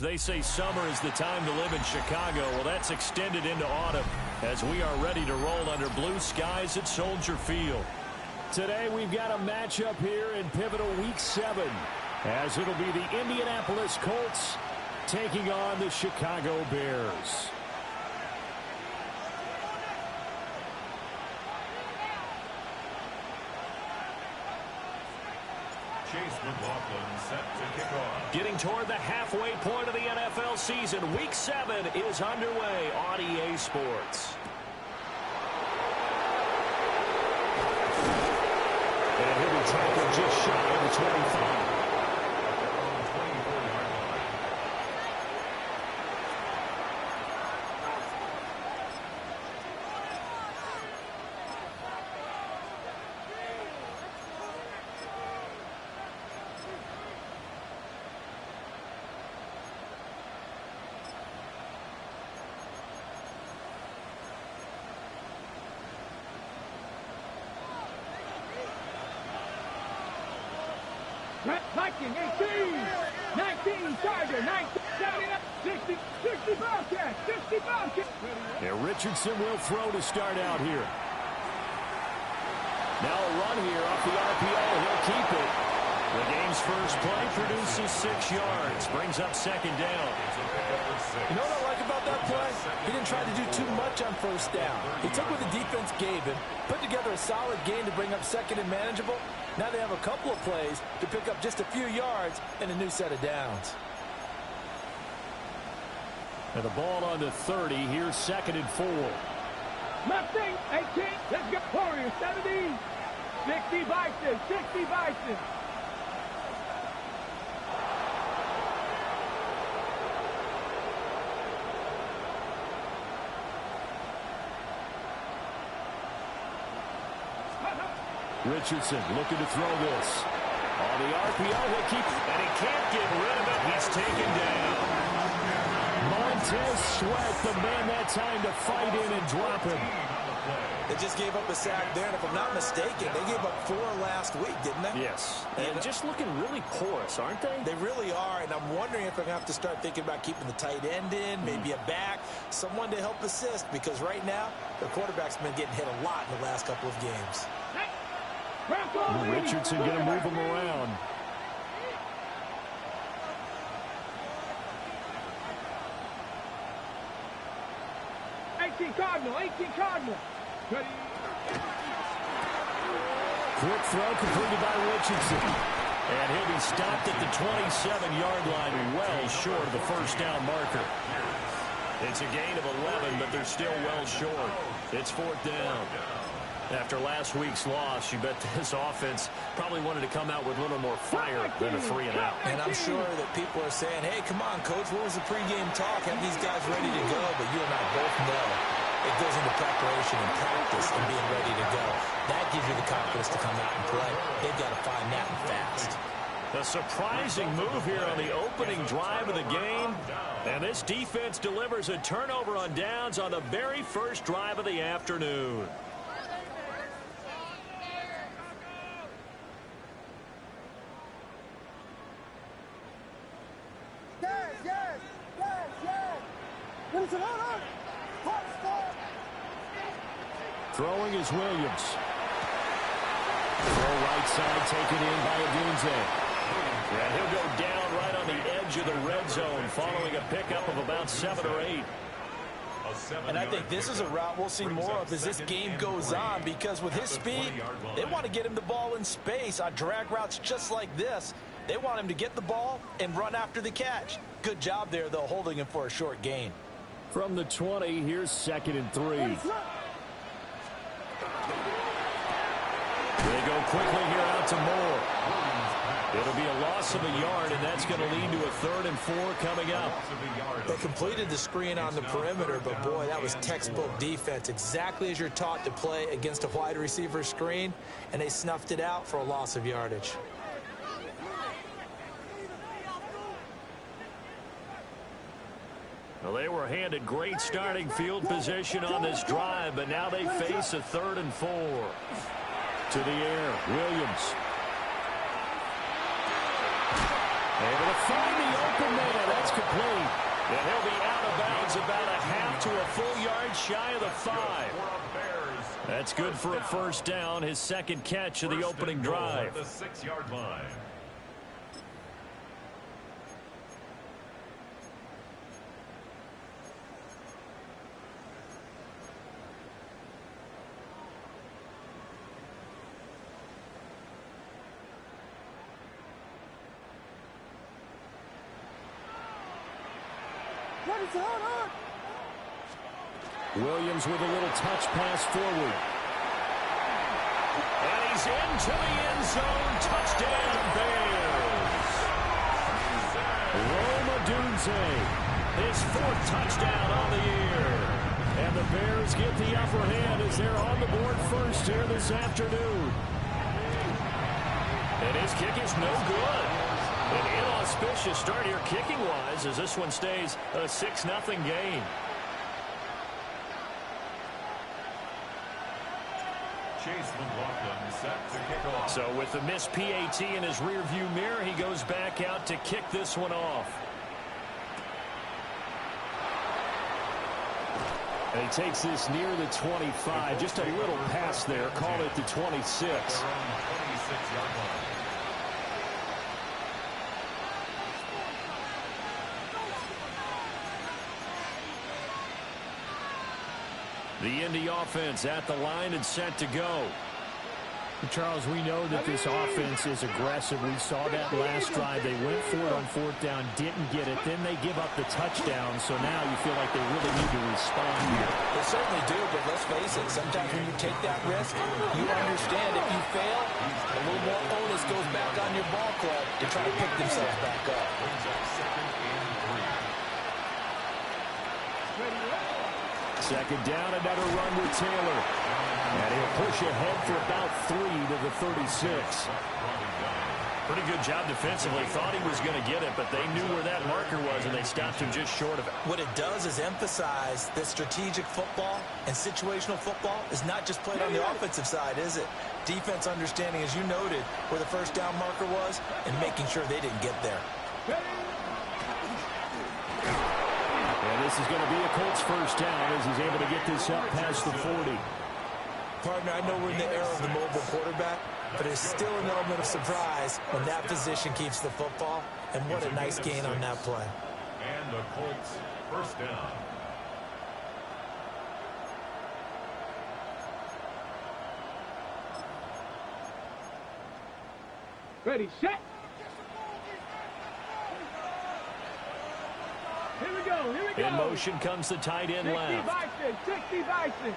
They say summer is the time to live in Chicago. Well, that's extended into autumn as we are ready to roll under blue skies at Soldier Field. Today we've got a matchup here in pivotal Week 7 as it'll be the Indianapolis Colts taking on the Chicago Bears. Chase McLaughlin set to kick off. Getting toward the halfway point of the NFL season, Week 7 is underway on EA Sports. And he'll be tackled just shy of the 25. Viking 18, 19, Tiger, 19, 60, 60 Bobcat, 60 Bobcat. Yeah, Richardson will throw to start out here. Now a run here off the RPO. He'll keep it. The game's first play produces 6 yards. Brings up second down. You know what I like about that play? He didn't try to do too much on first down. He took what the defense gave him, put together a solid game to bring up second and manageable. Now they have a couple of plays to pick up just a few yards and a new set of downs. And the ball on the 30. Here's second and 4. Left thing, 18, let's go. Warriors, 70, 60 Bison, 60 Bison. Richardson looking to throw this. On the RPO, he'll keep, and he can't get rid of it. He's taken down. Montez Sweat, the man that time to fight in and drop him. They just gave up a sack there, and if I'm not mistaken, they gave up 4 last week, didn't they? Yes. And just looking really porous, aren't they? They really are, and I'm wondering if they're going to have to start thinking about keeping the tight end in, maybe a back, someone to help assist, because right now, the quarterback's been getting hit a lot in the last couple of games. Richardson going to move him around. Cardinal, 18 Cardinal. Quick throw completed by Richardson. And he'll be stopped at the 27-yard line, well short of the first down marker. It's a gain of 11, but they're still well short. It's 4th down. After last week's loss, you bet this offense probably wanted to come out with a little more fire than a 3 and out. And I'm sure that people are saying, hey, come on, Coach, what was the pregame talk? Have these guys ready to go? But you and I both know it goes into preparation and practice and being ready to go. That gives you the confidence to come out and play. They've got to find that and fast. A surprising move here on the opening drive of the game. And this defense delivers a turnover on downs on the very first drive of the afternoon. Throwing is Williams. Throw right side taken in by Adunze. And he'll go down right on the edge of the red zone following a pickup of about 7 or 8. And I think this is a route we'll see more of as this game goes on, because with his speed, they want to get him the ball in space on drag routes just like this. They want him to get the ball and run after the catch. Good job there, though, holding him for a short gain. From the 20, here's second and 3. They go quickly here out to Moore. It'll be a loss of a yard, and that's going to lead to a 3rd and 4 coming up. They completed the screen on the perimeter, but boy, that was textbook defense, exactly as you're taught to play against a wide receiver screen, and they snuffed it out for a loss of yardage. Well, they were handed great starting field position on this drive, but now they face a 3rd and 4. To the air, Williams. Able to find the open man. That's complete. And he'll be out of bounds about a half to a full yard shy of the 5. That's good for a first down, his second catch of the opening drive. The 6-yard line. Williams with a little touch pass forward. And he's into the end zone. Touchdown, Bears. Rome Odunze, his 4th touchdown on the year. And the Bears get the upper hand as they're on the board first here this afternoon. And his kick is no good. An inauspicious start here kicking-wise as this one stays a 6-0 game. Chase McLaughlin set to kick off. So with the missed PAT in his rearview mirror, he goes back out to kick this one off. And he takes this near the 25. Just a little pass there. Call it the 26. The Indy offense at the line and set to go. Charles, we know that this offense is aggressive. We saw that last drive. They went for it on 4th down, didn't get it. Then they give up the touchdown. So now you feel like they really need to respond here. They certainly do, but let's face it. Sometimes when you take that risk, you understand if you fail, a little more onus goes back on your ball club to try to pick themselves back up. Second down, another run with Taylor. And he'll push ahead for about 3 to the 36. Pretty good job defensively. Thought he was going to get it, but they knew where that marker was, and they stopped him just short of it. What it does is emphasize that strategic football and situational football is not just played on the offensive side, is it? Defense understanding, as you noted, where the first down marker was and making sure they didn't get there. And this is going to be a Colts first down as he's able to get this up past the 40. Partner, I know we're in the era of the mobile quarterback, but there's still an element of surprise when that position keeps the football. And what a nice gain on that play. And the Colts first down. Ready, set. Here we go, here we go. In motion comes the tight end 60 left. Bison, 60 Bison.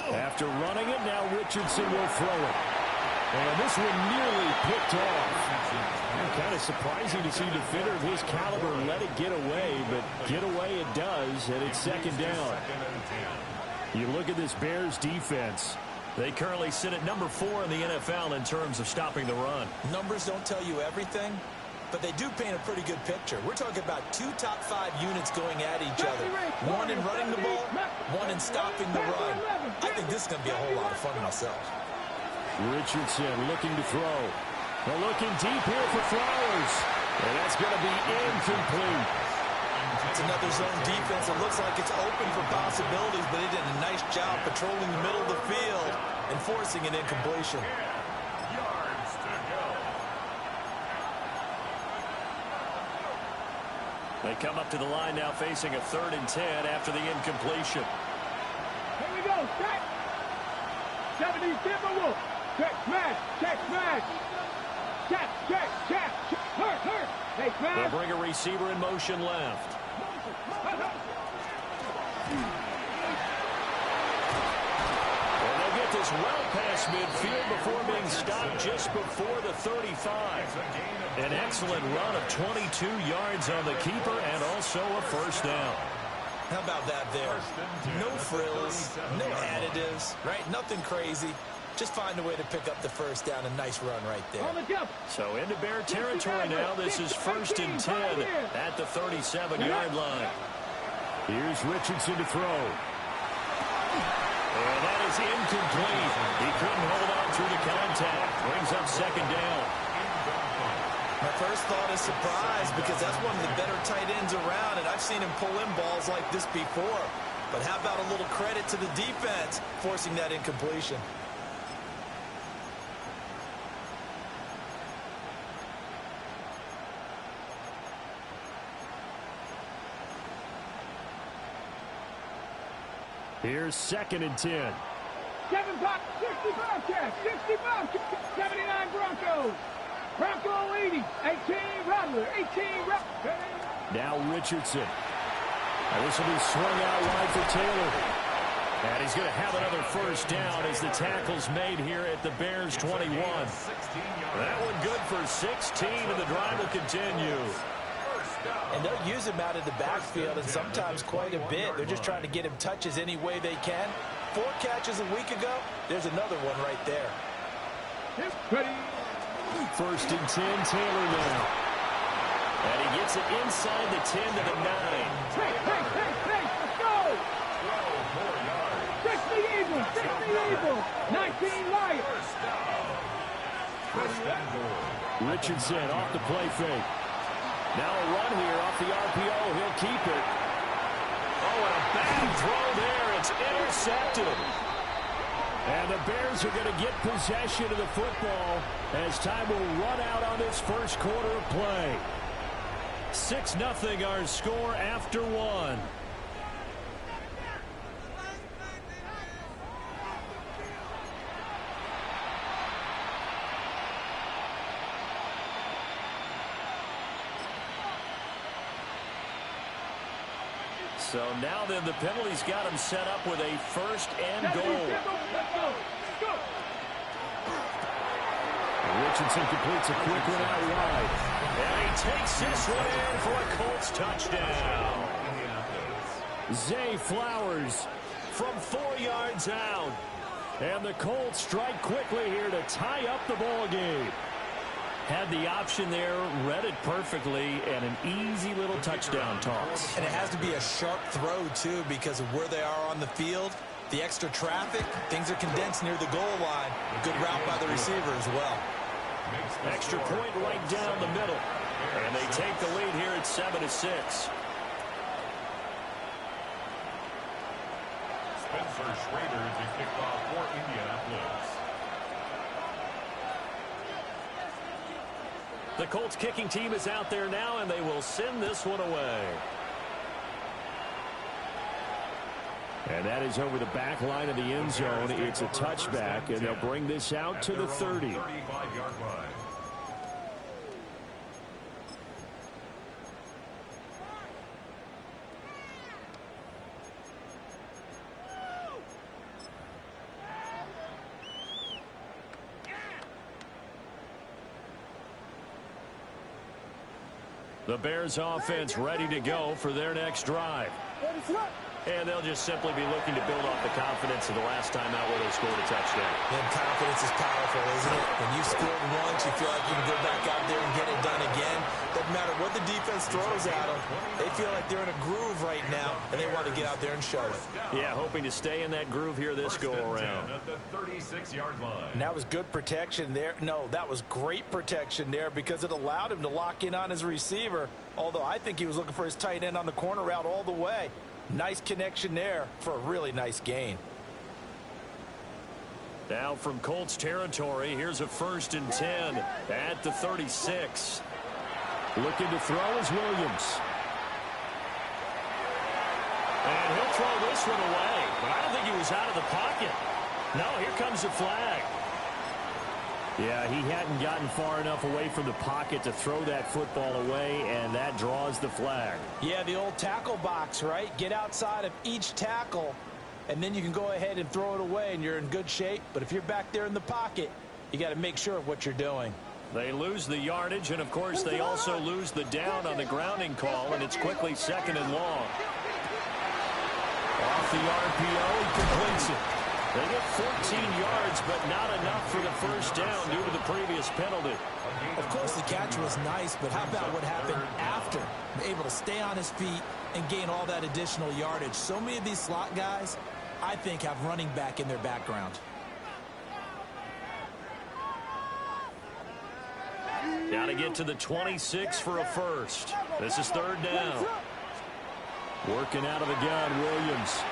After running it, now Richardson will throw it. And this one nearly picked off. Kind of surprising to see a defender of his caliber let it get away, but get away it does, and it's second down. You look at this Bears defense. They currently sit at number 4 in the NFL in terms of stopping the run. Numbers don't tell you everything, but they do paint a pretty good picture. We're talking about 2 top 5 units going at each other. One in running the ball, one in stopping the run. I think this is going to be a whole lot of fun myself. Richardson looking to throw. Well, looking deep here for Flowers. And that's going to be incomplete. It's another zone defense. It looks like it's open for possibilities, but they did a nice job patrolling the middle of the field and forcing an incompletion. Yards to go. They come up to the line now facing a 3rd and 10 after the incompletion. Here we go, set. 70 Timberwolves. Check, smash, check, smash. Check, check, check, check. Hurt, hurt. Hey, smash. They'll bring a receiver in motion left. And they'll get this well past midfield before being stopped just before the 35. An excellent run of 22 yards on the keeper and also a first down. How about that there? No frills, no additives, right? Nothing crazy. Just find a way to pick up the first down. A nice run right there. So into Bear territory now. This is 1st and 10 at the 37-yard line. Here's Richardson to throw. And that is incomplete. He couldn't hold on through the contact. Brings up second down. My first thought is surprise because that's one of the better tight ends around, and I've seen him pull in balls like this before. But how about a little credit to the defense forcing that incompletion? Here's 2nd and 10. 7 pop, 65 cash, 65, 79 Broncos. Bronco 80, 18 Rattler, 18 Rattler. Now Richardson. Now this will be swung out wide for Taylor. And he's going to have another first down as the tackle's made here at the Bears 21. That one good for 16, and the drive will continue. And they'll use him out in the backfield, and sometimes quite a bit. They're just trying to get him touches any way they can. 4 catches a week ago. There's another one right there. Ready. 1st and 10, Taylor now. And he gets it inside the 10 to the 9. Hey, let's go. 60 Eagles, 19 Lions. Richardson off the play fake. Now a run here off the RPO. He'll keep it. Oh, and a bad throw there. It's intercepted. And the Bears are going to get possession of the football as time will run out on this first quarter of play. 6-0 our score after 1. So now then the penalty's got him set up with a 1st and goal. Richardson completes a quick one out wide. And he takes this one in for a Colts touchdown. Zay Flowers From 4 yards out. and the Colts strike quickly here to tie up the ball game. Had the option there, read it perfectly, and an easy little touchdown toss. And it has to be a sharp throw, too, because of where they are on the field. The extra traffic, things are condensed near the goal line. Good route by the receiver as well. Extra point right down the middle. And they take the lead here at 7-6. Spencer Schrader is the kickoff for Indianapolis. The Colts kicking team is out there now, and they will send this one away. And that is over the back line of the end zone. It's a touchback, and they'll bring this out to the 30. 35-yard line. The Bears offense ready to go for their next drive. And they'll just simply be looking to build off the confidence of the last time out where they scored a touchdown. And confidence is powerful, isn't it? When you scored once, you feel like you can go back out there and get it done again. Doesn't matter what the defense throws at them. They feel like they're in a groove right now, and they want to get out there and show it. Yeah, hoping to stay in that groove here this go-around. At the 36-yard line. And that was good protection there. No, that was great protection there because it allowed him to lock in on his receiver, although I think he was looking for his tight end on the corner route all the way. Nice connection there for a really nice gain. Now from Colts territory, here's a 1st and 10 at the 36. Looking to throw is Williams. And he'll throw this one away, but I don't think he was out of the pocket. No, here comes the flag. Yeah, he hadn't gotten far enough away from the pocket to throw that football away, and that draws the flag. Yeah, the old tackle box, right? Get outside of each tackle, and then you can go ahead and throw it away, and you're in good shape. But if you're back there in the pocket, you got to make sure of what you're doing. They lose the yardage, and, of course, they also lose the down on the grounding call, and it's quickly 2nd and long. Off the RPO, he completes it. They get 14 yards, but not enough for the first down due to the previous penalty. Of course, the catch was nice, but how about what happened after? Able to stay on his feet and gain all that additional yardage. So many of these slot guys, I think, have running back in their background. Got to get to the 26 for a first. This is third down. Working out of the gun, Williams.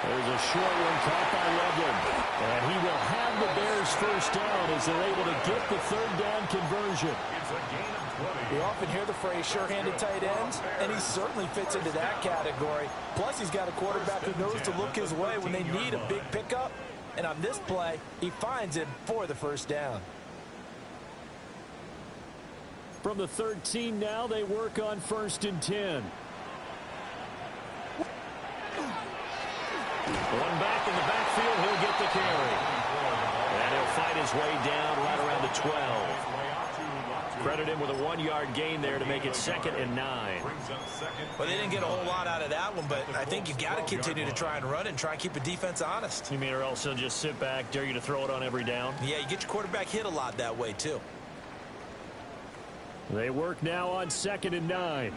There's a short one caught by Loveland. And he will have the Bears first down as they're able to get the third down conversion. It's a gain of 20. We often hear the phrase sure-handed tight ends, and he certainly fits into that category. Plus, he's got a quarterback who knows to look his way when they need a big pickup. And on this play, he finds him for the first down. From the 13 now, they work on 1st and 10. One back in the backfield, he'll get the carry. And he'll fight his way down right around the 12. Credit him with a 1-yard gain there to make it 2nd and 9. Well, they didn't get a whole lot out of that one, but I think you got to continue to try and run and try and keep the defense honest. You mean or else he'll just sit back, dare you to throw it on every down? Yeah, you get your quarterback hit a lot that way, too. They work now on 2nd and 9.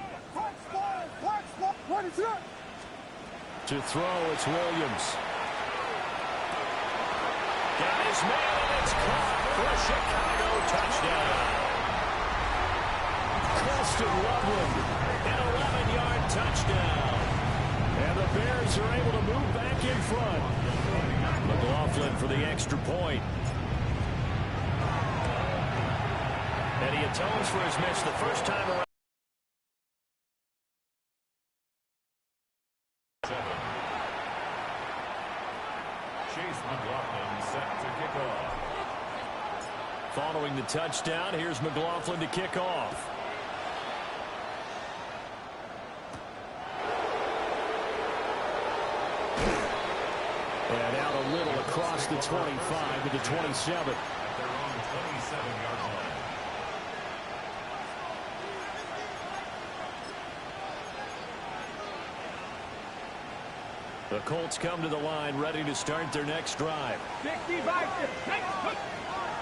To throw, it's Williams. Got his man, and it's caught for a Chicago touchdown. Preston Loveland. An 11-yard touchdown. And the Bears are able to move back in front. McLaughlin for the extra point. And he atones for his miss the first time around. Following the touchdown, here's McLaughlin to kick off. And out a little across the 25 to the 27. At their own 27-yard line. The Colts come to the line ready to start their next drive.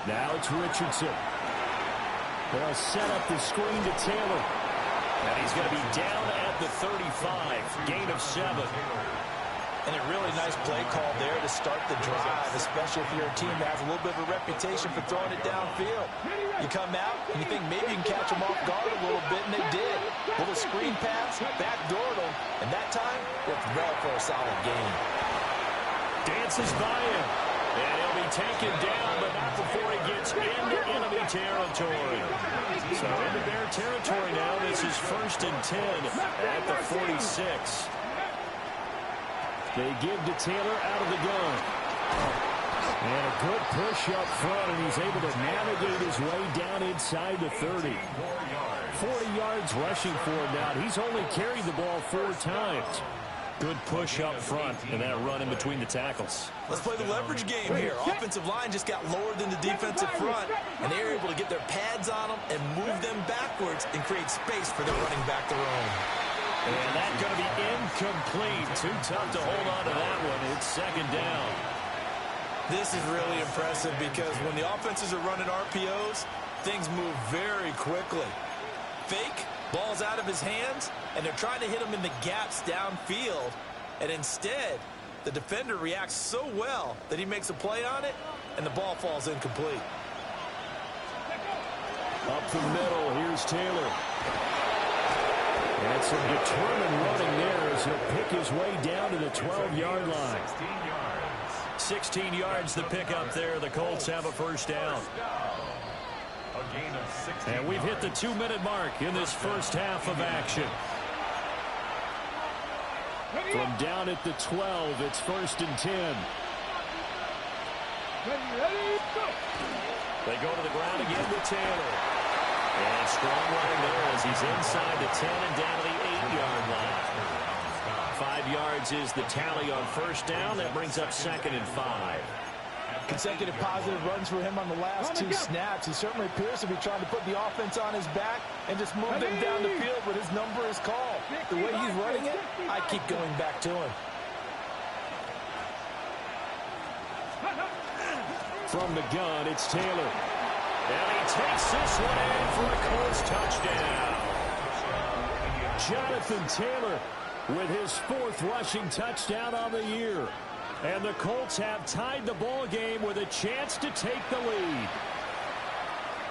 Now it's Richardson. They'll set up the screen to Taylor. And he's going to be down at the 35. Gain of 7. And a really nice play call there to start the drive, especially if you're a team that has a little bit of a reputation for throwing it downfield. You come out and you think maybe you can catch them off guard a little bit, and they did. Little screen pass, backdoored them, and that time worked well for a solid gain. Dances by him. And he'll be taken down, but not before he gets into enemy territory. So into their territory now. This is 1st and 10 at the 46. They give to Taylor out of the gun. And a good push up front, and he's able to navigate his way down inside the 30. 40 yards rushing for him now. He's only carried the ball 4 times. Good push up front and that run in between the tackles. Let's play the leverage game here. Offensive line just got lower than the defensive front, and they were able to get their pads on them and move them backwards and create space for their running back to roam. And that's going to be incomplete. Too tough to hold on to that one. It's 2nd down. This is really impressive because when the offenses are running RPOs, things move very quickly. Fake, ball's out of his hands, and they're trying to hit him in the gaps downfield. And instead, the defender reacts so well that he makes a play on it, and the ball falls incomplete. Up the middle, here's Taylor. And some determined running there as he'll pick his way down to the 12-yard line. 16 yards the pickup there. The Colts have a first down. And we've hit the 2-minute mark in this first half of action. From down at the 12, it's 1st and 10. They go to the ground again with Taylor. And strong running there as he's inside the 10 and down to the 8-yard line. 5 yards is the tally on first down. That brings up 2nd and 5. Consecutive positive runs for him on the last 2 snaps. He certainly appears to be trying to put the offense on his back and just move them down the field, but his number is called. The way he's running it, I keep going back to him. From the gun, it's Taylor. And he takes this one in for a Colts touchdown. Jonathan Taylor with his 4th rushing touchdown on the year. And the Colts have tied the ball game with a chance to take the lead.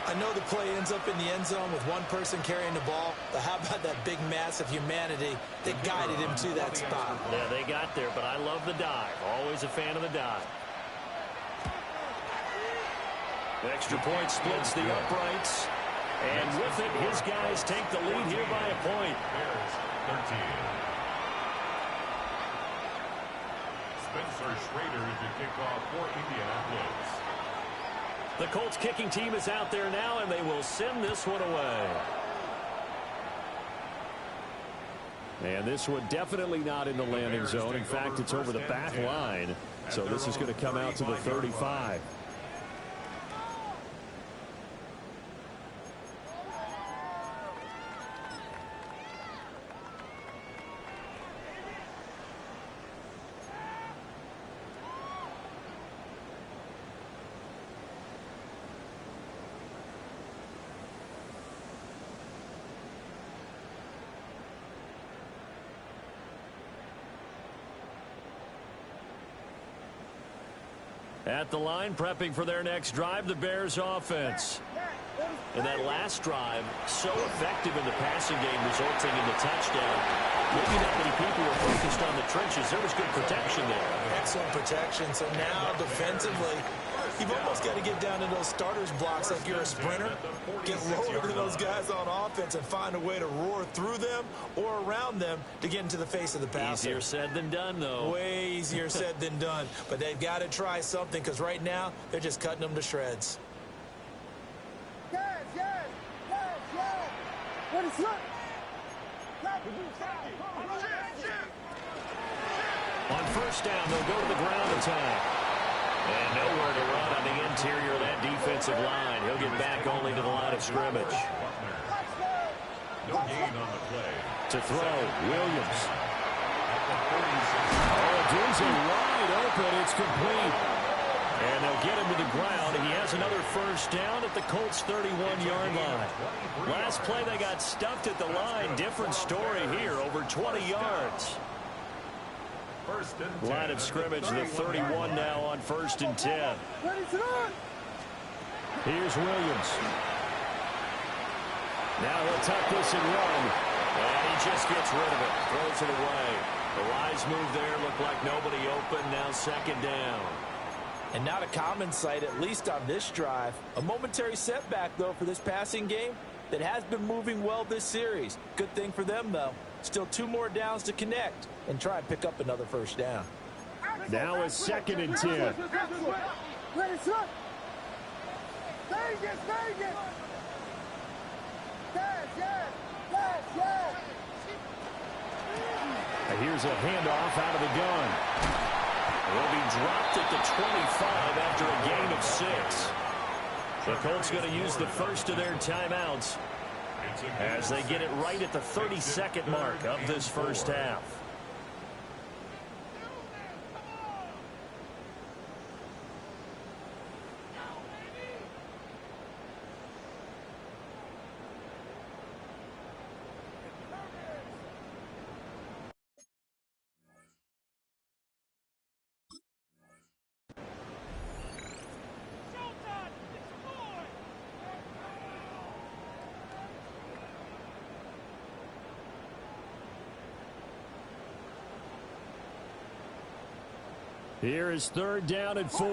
I know the play ends up in the end zone with one person carrying the ball, but how about that big mass of humanity that guided him to that spot? Yeah, they got there, but I love the dive. Always a fan of the dive. The extra point splits the uprights. And with it, his guys take the lead here by a point. Bears 13. Spencer Schrader to kick off for Indianapolis. The Colts kicking team is out there now, and they will send this one away. And this one definitely not in the landing zone. In fact, it's over the back line. So this is going to come out to the 35. At the line, prepping for their next drive, the Bears offense. And that last drive, so effective in the passing game, resulting in the touchdown. Maybe not many people were focused on the trenches. There was good protection there. Excellent protection. So now, defensively, you've almost got to get down to those starters blocks like you're a sprinter. Get lower than those guys on offense and find a way to roar through them or around them to get into the face of the passer. Easier said than done, though. Way easier said than done. But they've got to try something because right now, they're just cutting them to shreds. On first down, they'll go to the ground attack. And nowhere to run on the interior of that defensive line. He'll get back only to the line of scrimmage. No gain on the play. To throw, Williams. Oh, Doozy wide open. It's complete. And they'll get him to the ground. He has another first down at the Colts' 31-yard line. Last play, they got stuffed at the line. Different story here, over 20 yards. Line of scrimmage, the 31 now on 1st and 10. Here's Williams. Now he'll tuck this and run. And he just gets rid of it. Throws it away. The wise move there. Looked like nobody open. Now 2nd down. And not a common sight, at least on this drive. A momentary setback, though, for this passing game that has been moving well this series. Good thing for them, though. Still 2 more downs to connect and try and pick up another first down. Now it's 2nd and 10. Here's a handoff out of the gun. Will be dropped at the 25 after a gain of 6. The Colts going to use the first of their timeouts as they get it right at the 32nd mark of this first half. Here is 3rd down and 4.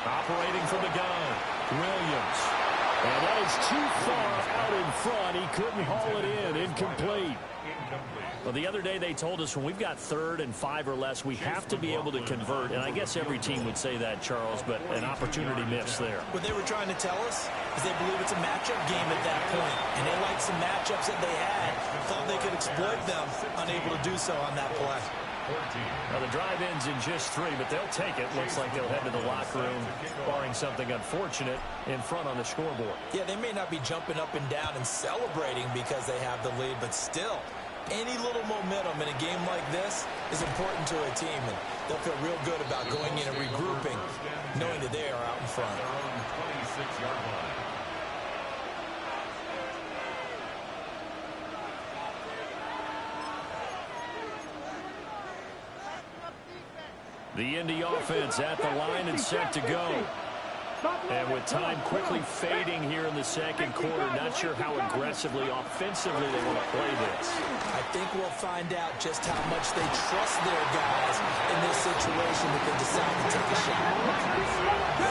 Operating from the gun, Williams. And that is too far out in front. He couldn't haul it in. Incomplete. Well, the other day they told us when we've got 3rd and 5 or less, we have to be able to convert. And I guess every team would say that, Charles, but an opportunity missed there. What they were trying to tell us is they believe it's a matchup game at that point. And they liked some matchups that they had. Thought they could exploit them, unable to do so on that play. Now, the drive ends in just 3, but they'll take it. Looks like they'll head to the locker room, barring something unfortunate, in front on the scoreboard. Yeah, they may not be jumping up and down and celebrating because they have the lead, but still, any little momentum in a game like this is important to a team, and they'll feel real good about going in and regrouping, knowing that they are out in front. 26-yard line. The Indy offense at the line and set to go. And with time quickly fading here in the second quarter, not sure how aggressively, offensively they want to play this. I think we'll find out just how much they trust their guys in this situation if they decide to take a shot.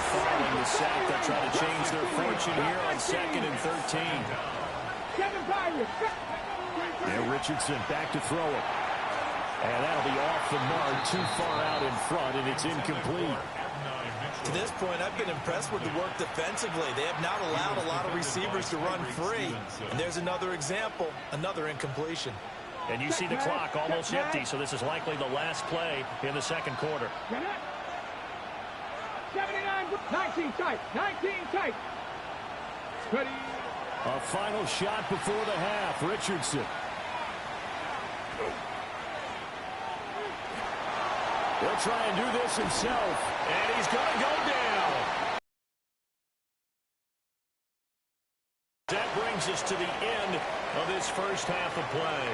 Following the sack, they'll try to change their fortune here on 2nd and 13. And Richardson back to throw it. And that'll be off the mark, too far out in front, and it's incomplete. To this point, I've been impressed with the work defensively. They have not allowed a lot of receivers to run free. And there's another example, another incompletion. And you see the clock almost empty, so this is likely the last play in the second quarter. 79, 19 tight, 19 tight. Ready. A final shot before the half, Richardson. He'll try and do this himself. And he's going to go down. That brings us to the end of this first half of play.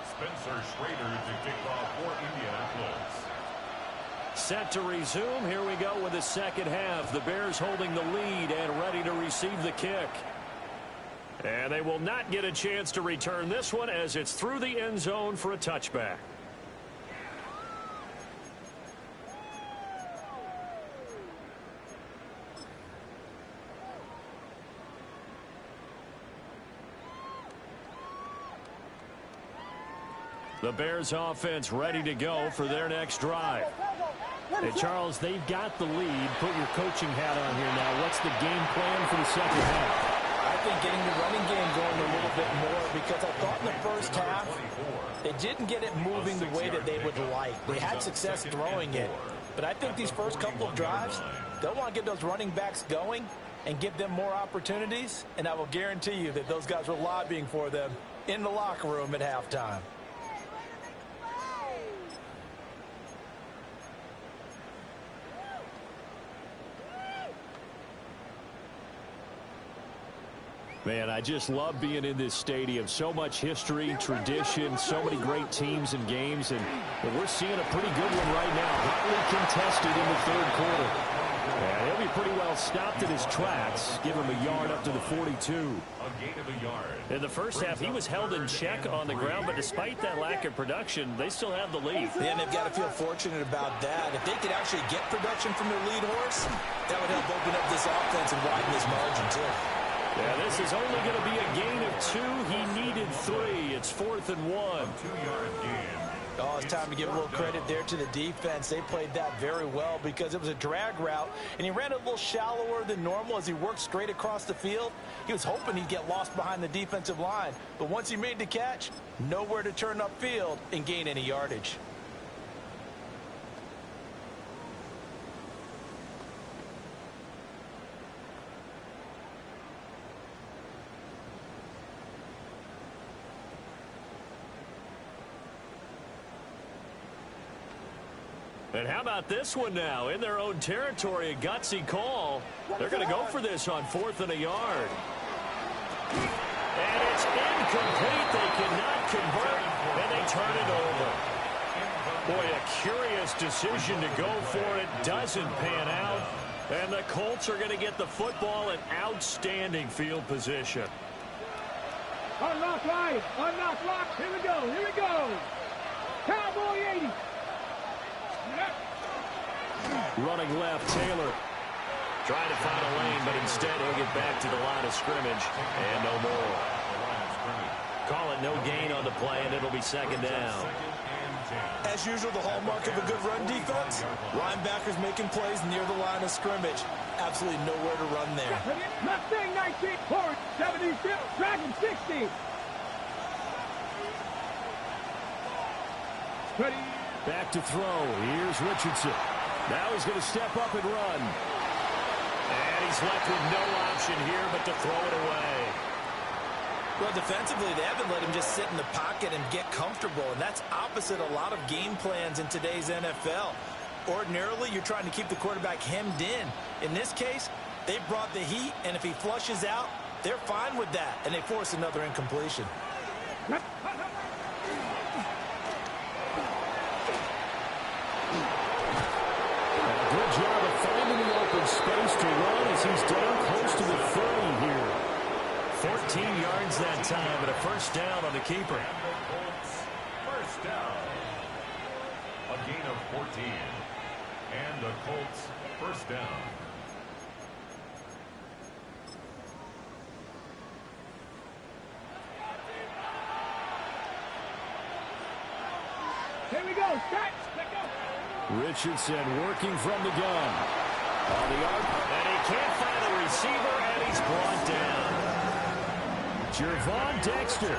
Spencer Schrader to kick off for Indianapolis. Set to resume. Here we go with the second half. The Bears holding the lead and ready to receive the kick. And they will not get a chance to return this one as it's through the end zone for a touchback. The Bears offense ready to go for their next drive. Hey, Charles, they've got the lead. Put your coaching hat on here now. What's the game plan for the second half? I think getting the running game going a little bit more, because I thought in the first half they didn't get it moving the way that they would like. They had success throwing it. But I think these first couple of drives, they'll want to get those running backs going and give them more opportunities. And I will guarantee you that those guys were lobbying for them in the locker room at halftime. Man, I just love being in this stadium. So much history, tradition, so many great teams and games, and we're seeing a pretty good one right now. Hotly contested in the third quarter. And he'll be pretty well stopped in his tracks. Give him a yard up to the 42. A gain of a yard. In the first half, he was held in check on the ground, but despite that lack of production, they still have the lead. Yeah, and they've got to feel fortunate about that. If they could actually get production from their lead horse, that would help open up this offense and widen this margin, too. Yeah, this is only going to be a gain of 2. He needed 3. It's 4th and 1. 2-yard gain. Oh, it's time to give a little credit there to the defense. They played that very well because it was a drag route, and he ran a little shallower than normal as he worked straight across the field. He was hoping he'd get lost behind the defensive line, but once he made the catch, nowhere to turn upfield and gain any yardage. And how about this one now? In their own territory, a gutsy call. They're going to go for this on 4th and a yard. And it's incomplete. They cannot convert, and they turn it over. Boy, a curious decision to go for it. Doesn't pan out. And the Colts are going to get the football in outstanding field position. Unlock line. Unlock lock. Here we go. Here we go. Cowboy 80. Running left, Taylor. Trying to find a lane, but instead he'll get back to the line of scrimmage. And no more. Call it no gain on the play, and it'll be second down. As usual, the hallmark of a good run defense, linebackers making plays near the line of scrimmage. Absolutely nowhere to run there. Mustang 19, forward 76, Dragon 60. Ready. Back to throw. Here's Richardson. Now he's going to step up and run. And he's left with no option here but to throw it away. Well, defensively, they haven't let him just sit in the pocket and get comfortable, and that's opposite a lot of game plans in today's NFL. Ordinarily, you're trying to keep the quarterback hemmed in. In this case, they brought the heat, and if he flushes out, they're fine with that, and they force another incompletion. Good job of finding the open space to run as he's down close to the 30 here. 14 yards that time, and a first down on the keeper. First down. A gain of 14. And the Colts first down. Here we go. Set. Let go. Richardson working from the gun. On the arc, and he can't find the receiver, and he's brought down. Gervon Dexter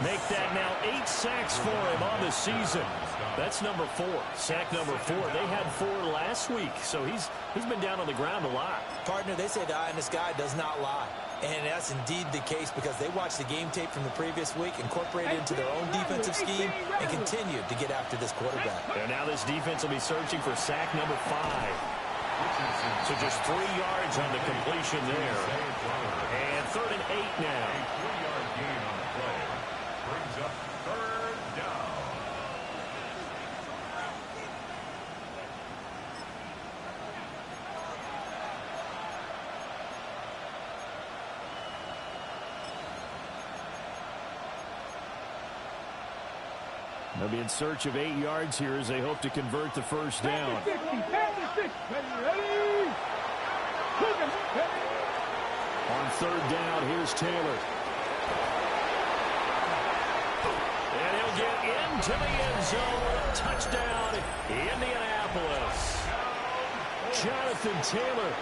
make that now 8 sacks for him on the season. That's number 4, sack number 4. They had 4 last week, so he's been down on the ground a lot. Partner, they say the eye in the sky does not lie. And that's indeed the case because they watched the game tape from the previous week, incorporated it into their own defensive scheme, and continued to get after this quarterback. And now this defense will be searching for sack number 5. So just 3 yards on the completion there. And 3rd and 8 now. A 3-yard gain on the play. Brings up 3rd down. They'll be in search of 8 yards here as they hope to convert the first down. Ready. On 3rd down, here's Taylor. And he'll get into the end zone. Touchdown, Indianapolis. Jonathan Taylor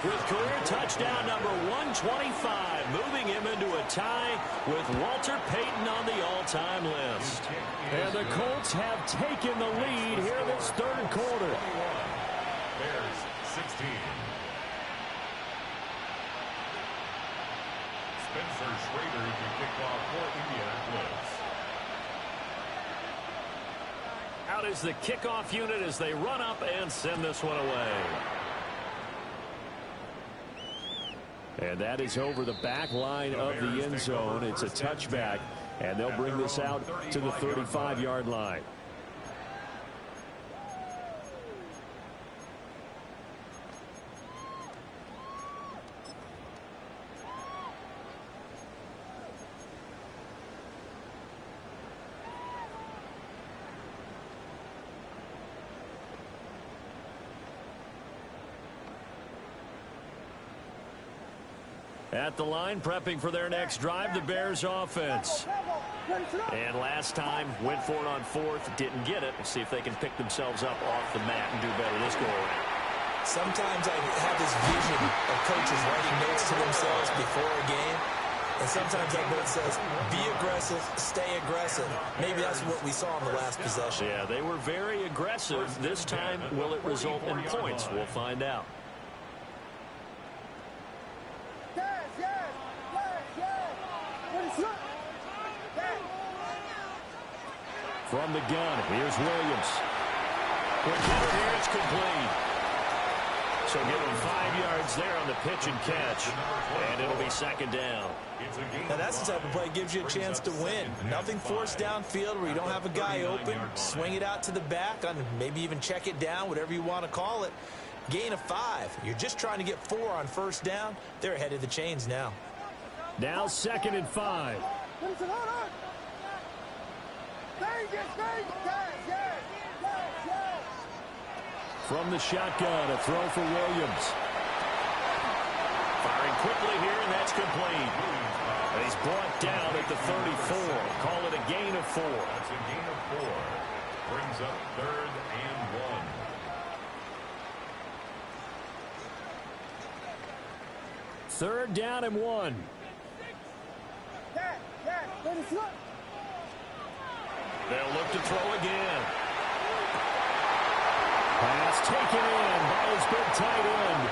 with career touchdown number 125, moving him into a tie with Walter Payton on the all-time list. And the Colts have taken the lead here in this 3rd quarter. Bears 16. Spencer Schrader to kick off for Indianapolis. Out is the kickoff unit as they run up and send this one away. And that is over the back line of the end zone. It's a touchback, and they'll bring this out to the 35-yard line. At the line, prepping for their next drive, the Bears offense. And last time, went for it on 4th, didn't get it. We'll see if they can pick themselves up off the mat and do better this go around. Sometimes I have this vision of coaches writing notes to themselves before a game. And sometimes that note says, be aggressive, stay aggressive. Maybe that's what we saw in the last possession. Yeah, they were very aggressive. This time, will it result in points? We'll find out. From the gun, here's Williams. Quick hitter here, it's complete. So give him 5 yards there on the pitch and catch, and it'll be 2nd down. Now that's the type of play that gives you a chance to win. Nothing forced downfield where you don't have a guy open. Swing it out to the back, on maybe even check it down, whatever you want to call it. Gain of 5. You're just trying to get 4 on 1st down. They're ahead of the chains now. Now 2nd and 5. From the shotgun, a throw for Williams. Firing quickly here, and that's complete. And he's brought down at the 34. Call it a gain of 4. That's a gain of 4. Brings up 3rd and 1. Third down and 1. They'll look to throw again. Pass taken in by his big tight end.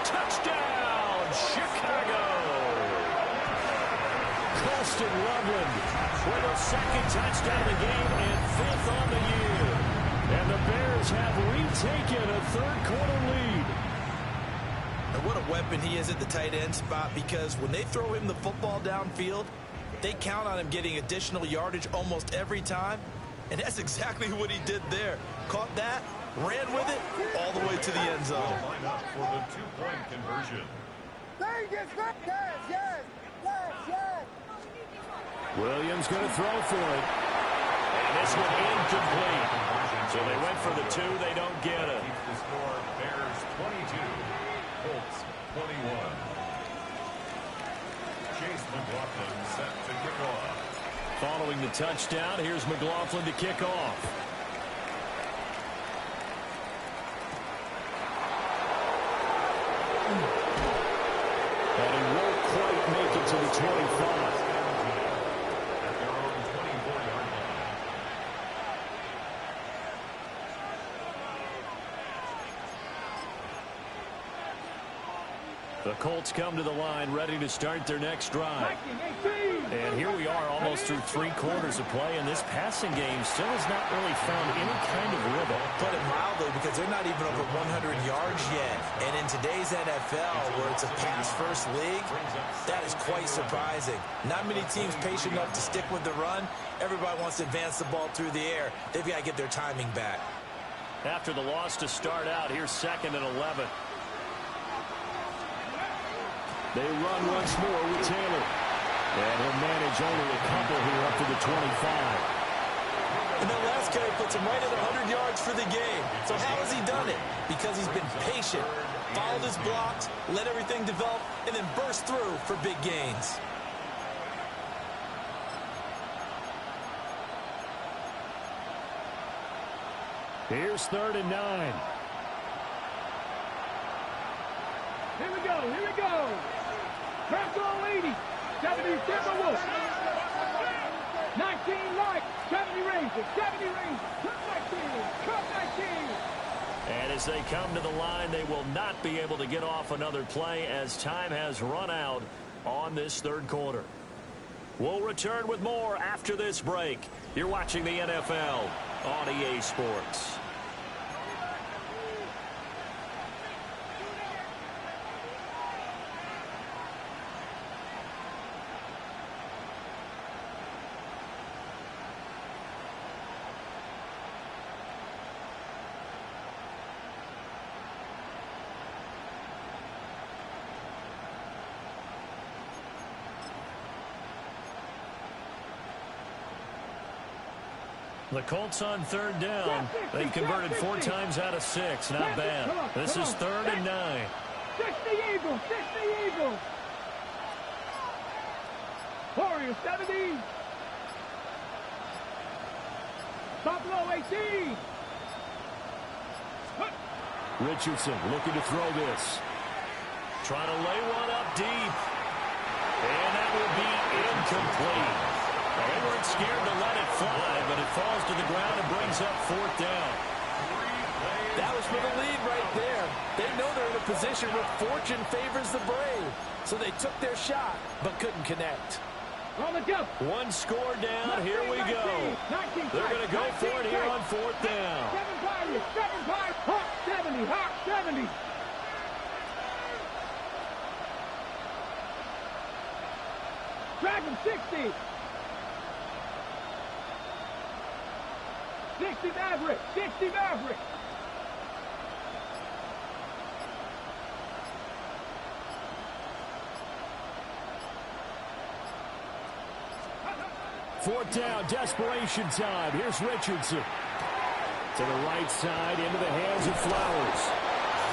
Touchdown, Chicago! Preston Loveland with a 2nd touchdown of the game and 5th on the year. and the Bears Eagles have retaken a third-quarter lead. And what a weapon he is at the tight end spot, because when they throw him the football downfield, they count on him getting additional yardage almost every time. And that's exactly what he did there. Caught that, ran with it, all the way to the end zone. Line up for the two-point conversion. Williams going to throw for it. And this one incomplete. So they went for the two. They don't get it. Keeps the score Bears 22, Colts 21. Chase McLaughlin set to kick off. Following the touchdown, here's McLaughlin to kick off. And he won't quite make it to the 25. At their own 24-yard line. The Colts come to the line ready to start their next drive. And here we are almost through 3 quarters of play, and this passing game still has not really found any kind of rhythm. Put it mildly, because they're not even over 100 yards yet. And in today's NFL, where it's a pass-first league, that is quite surprising. Not many teams patient enough to stick with the run. Everybody wants to advance the ball through the air. They've got to get their timing back. After the loss to start out, here's 2nd and 11. They run once more with Taylor. And he'll manage only a couple here up to the 25. And that last carry puts him right at 100 yards for the game. So how has he done it? Because he's been patient, followed his blocks, let everything develop, and then burst through for big gains. Here's 3rd and 9. Here we go, here we go. Press all 80. 70 Timberwolves. 19 Light. 70 Rangers. 70 Rangers. Cut 19. Cut 19. And as they come to the line, they will not be able to get off another play as time has run out on this 3rd quarter. We'll return with more after this break. You're watching the NFL on EA Sports. The Colts on 3rd down. They've converted 4 times out of 6. Not bad. This is 3rd and 9. 60 Eagles. 60 Eagles. Warriors 70. Buffalo 18. Richardson looking to throw this. Trying to lay one up deep. And that will be incomplete. They weren't scared to let it fly, but it falls to the ground and brings up 4th down. That was for the lead right there. They know they're in a position where fortune favors the brave. So they took their shot, but couldn't connect. On the jump. 1 score down. Here we go. They're going to go for it here on 4th down. 7 Pirates. 7 Pirates. Hawk 70. Hawk 70. Dragon 60. 60 Maverick. 60 Maverick. Fourth down, desperation time. Here's Richardson. To the right side, into the hands of Flowers.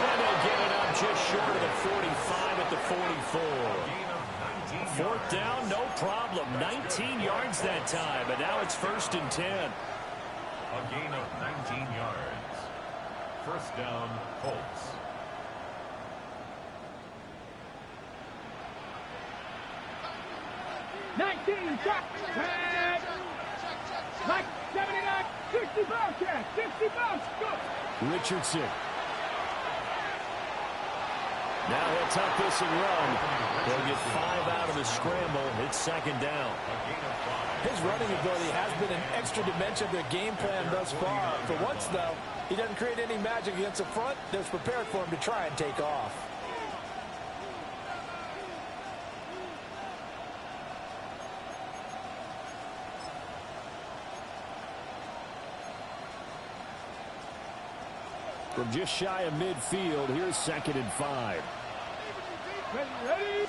And they'll get it up just short of the 45 at the 44. 4th down, no problem. 19 yards that time, and now it's 1st and 10. A gain of 19 yards. 1st down, Colts. Mike, 79, 60 Bobcat, 60 Bobcat. Richardson. Now he'll tuck this and run. They'll get 5 out of the scramble. It's 2nd down. His running ability has been an extra dimension of their game plan thus far. For once, though, He doesn't create any magic against the front. They're prepared for him to try and take off. From just shy of midfield, here's 2nd and 5. Ready?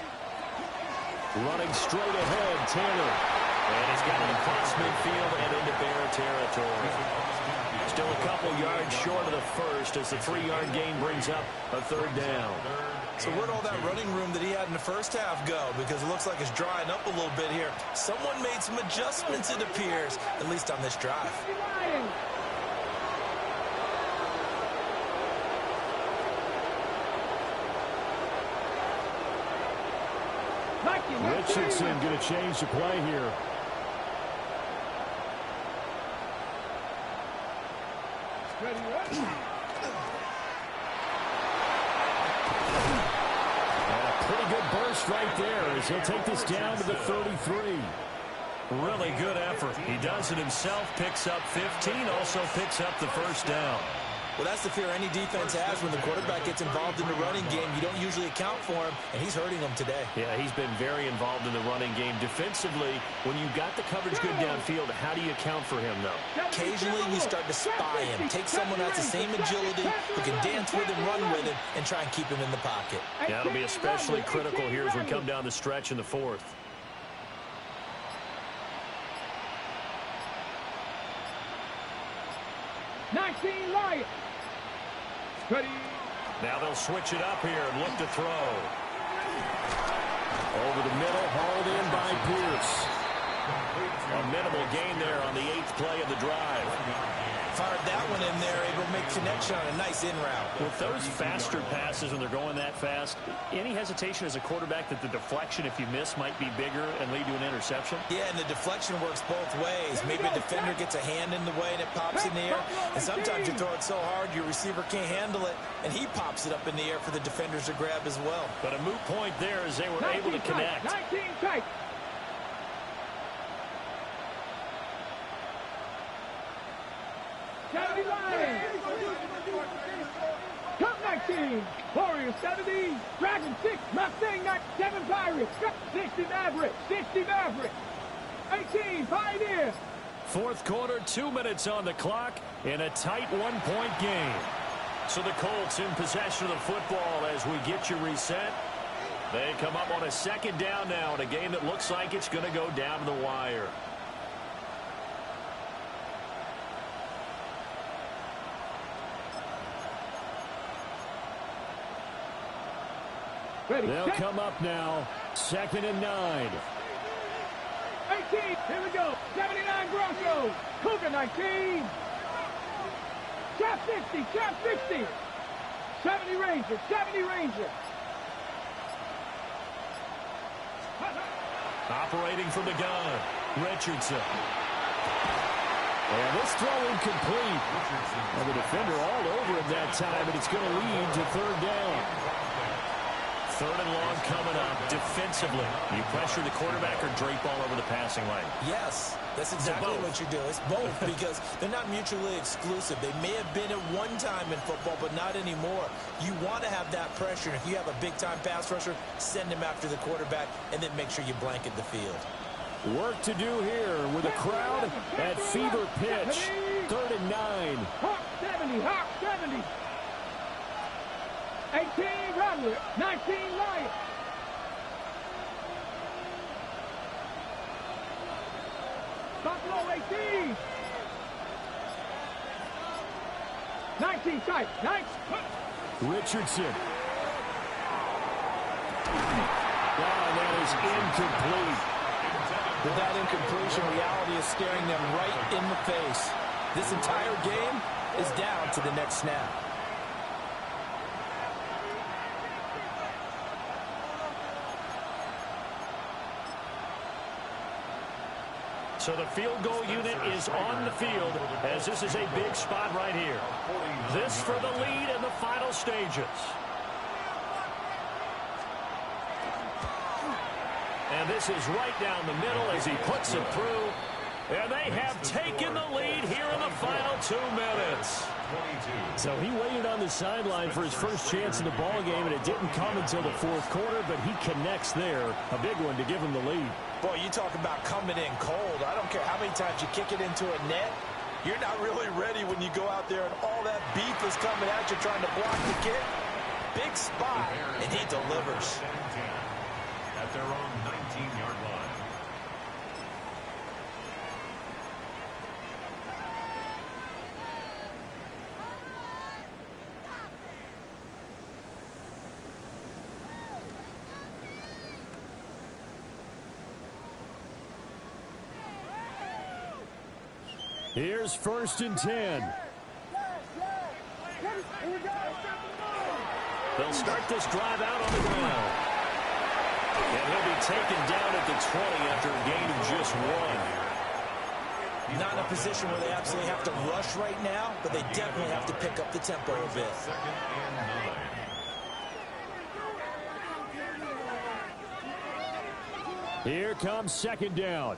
Running straight ahead, Taylor. And he's got it across midfield and into Bear territory. Still a couple yards short of the first as the 3-yard gain brings up a 3rd down. So where'd all that running room that he had in the first half go? Because it looks like it's drying up a little bit here. Someone made some adjustments, it appears, at least on this drive. Richardson going to change the play here. Ready? And a pretty good burst right there as he'll take this down to the 33. Really good effort. He does it himself, picks up 15, also picks up the 1st down. Well, that's the fear any defense has when the quarterback gets involved in the running game. You don't usually account for him, and he's hurting them today. Yeah, he's been very involved in the running game. Defensively, when you got the coverage good downfield, how do you account for him, though? Occasionally, you start to spy him. Take someone who has the same agility, who can dance with him, run with him, and try and keep him in the pocket. Yeah, it'll be especially critical here as we come down the stretch in the 4th. Lions. Ready? Now they'll switch it up here and look to throw. Over the middle, hauled in by Pierce. A minimal gain there on the 8th play of the drive. Fired that one in there, able to make connection on a nice in route. With those faster passes when they're going that fast, any hesitation as a quarterback that the deflection, if you miss, might be bigger and lead to an interception? Yeah, and the deflection works both ways. Maybe a defender gets a hand in the way and it pops in the air. And sometimes you throw it so hard your receiver can't handle it, and he pops it up in the air for the defenders to grab as well. But a moot point there as they were able to connect. 19 tight. Top 19, Warriors 70, Dragon 6, Mustang 7 Pirates, 60 Mavericks, 60 Mavericks, 18 Pioneers. 4th quarter, 2 minutes on the clock in a tight 1-point game. So the Colts in possession of the football as we get you reset. They come up on a 2nd down now in a game that looks like it's going to go down to the wire. Ready, They'll set. come up now. 2nd and 9. 18, here we go. 79 Broncos, Cougar 19. Cap 60, Cap 60. 70 Rangers, 70 Rangers. Operating from the gun, Richardson. And this throw incomplete. And the defender all over him that time, and it's going to lead to 3rd down. 3rd and long coming up. Defensively, you pressure the quarterback or drape all over the passing lane? Yes, that's exactly what you do. It's both because they're not mutually exclusive. They may have been at one time in football, but not anymore. You want to have that pressure. And if you have a big-time pass rusher, send him after the quarterback and then make sure you blanket the field. Work to do here with a crowd at fever pitch. 3rd and 9. Hawk 70, Hawk 70. 18 Rattler, 19 Lions. Buffalo 18. 19 tight, 19. Richardson. Wow, that is incomplete. With that incompletion, reality is staring them right in the face. This entire game is down to the next snap. So the field goal unit is on the field as this is a big spot right here. This for the lead in the final stages. And this is right down the middle as he puts it through. And they have taken the lead here in the final 2 minutes. So he waited on the sideline for his first chance in the ball game, and it didn't come until the fourth quarter, but he connects there. A big one to give him the lead. Boy, you talk about coming in cold. I don't care how many times you kick it into a net. You're not really ready when you go out there and all that beef is coming at you trying to block the kick. Big spot, and he delivers. At their own 19-yard line. Here's 1st and 10. They'll start this drive out on the ground. And he'll be taken down at the 20 after a gain of just 1. Not in a position where they absolutely have to rush right now, but they definitely have to pick up the tempo a bit. 2nd and 9. Here comes 2nd down.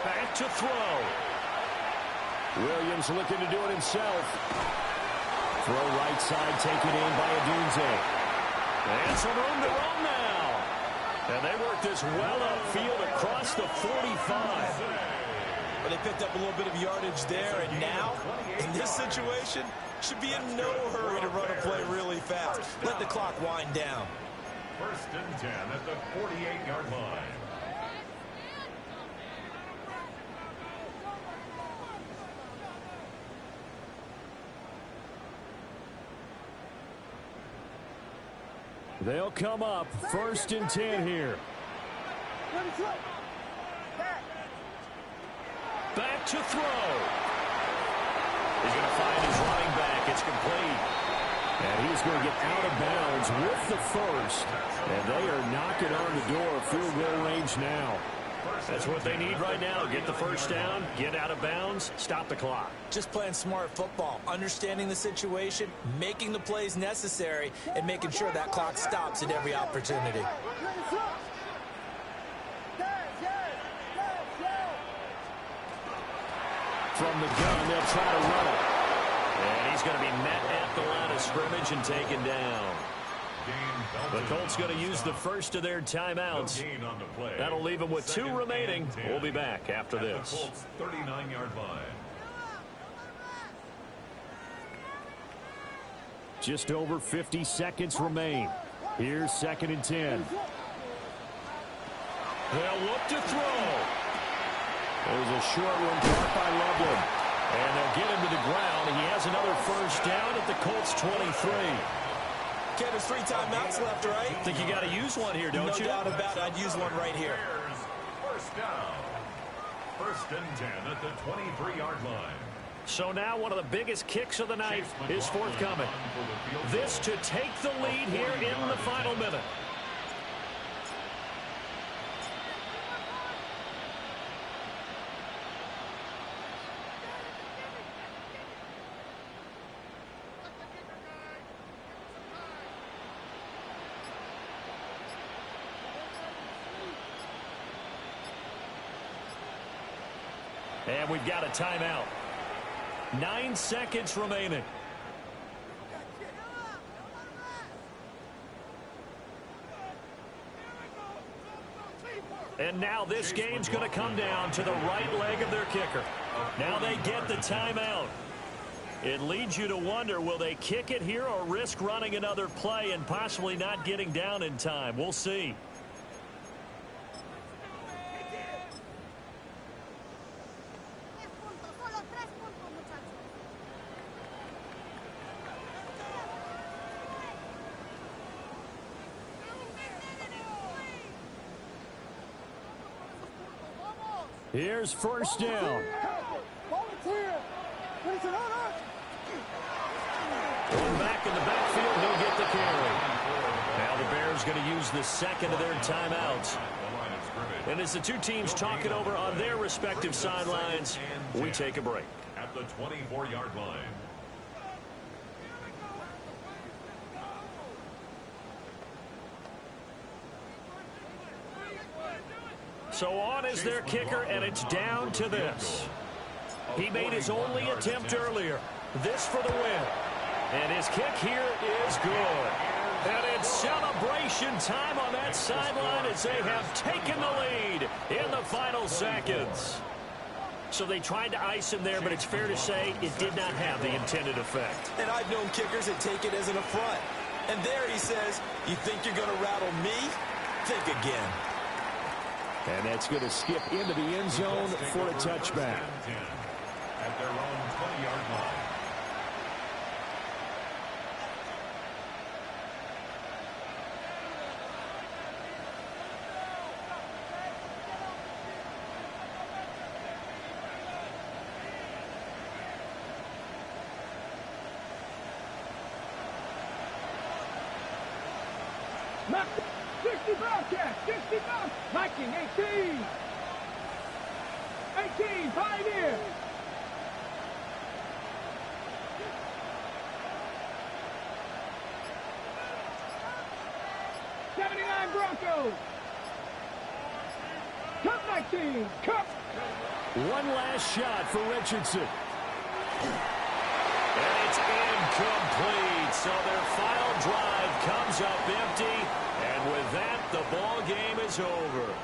Back to throw. Williams looking to do it himself. Throw right side taken in by Adunze. And some room to run now. And they work this well upfield across the 45. But they picked up a little bit of yardage there, and now, in this situation, should be in no hurry to run a play really fast. Let the clock wind down. 1st and 10 at the 48-yard line. They'll come up 1st and 10 here. Back to throw. He's going to find his running back. It's complete. And he's going to get out of bounds with the first. And they are knocking on the door of field goal range now. That's what they need right now. Get the first down, get out of bounds, stop the clock. Just playing smart football, understanding the situation, making the plays necessary, and making sure that clock stops at every opportunity. From the gun, they'll try to run it. And he's going to be met at the line of scrimmage and taken down. The Colts going to use the first of their timeouts. That'll leave them with 2 remaining. We'll be back after this. The Colts 39-yard line. Just over 50 seconds remain. Here's 2nd and 10. They'll look to throw. There's a short one caught by Loveland. And they'll get him to the ground. He has another first down at the Colts 23. Okay, there's 3 timeouts left, right? I think you got to use one here, don't you? No doubt about it. I'd use one right here. First down. 1st and 10 at the 23-yard line. So now one of the biggest kicks of the night is forthcoming. This to take the lead here in the final minute. And we've got a timeout. 9 seconds remaining. And now this game's going to come down to the right leg of their kicker. Now they get the timeout. It leads you to wonder, will they kick it here or risk running another play and possibly not getting down in time? We'll see. Here's first down. One back in the backfield, he'll get the carry. Now the Bears going to use the second of their timeouts. And as the two teams talk it over on their respective sidelines, we take a break. At the 24-yard line. So on is their kicker, and it's down to this. He made his only attempt earlier. This for the win. And his kick here is good. And it's celebration time on that sideline as they have taken the lead in the final seconds. So they tried to ice him there, but it's fair to say it did not have the intended effect. And I've known kickers that take it as an affront. And there he says, you think you're going to rattle me? Think again. And that's going to skip into the end zone for a touchback. At their own 20-yard line. Knock 60 Bobcats, 60 Bob. Viking 18. 18, Pioneer. Broncos. Cup 19. Cup. One last shot for Richardson. And it's incomplete. So their final drive comes up empty. And with that, the ball game is over.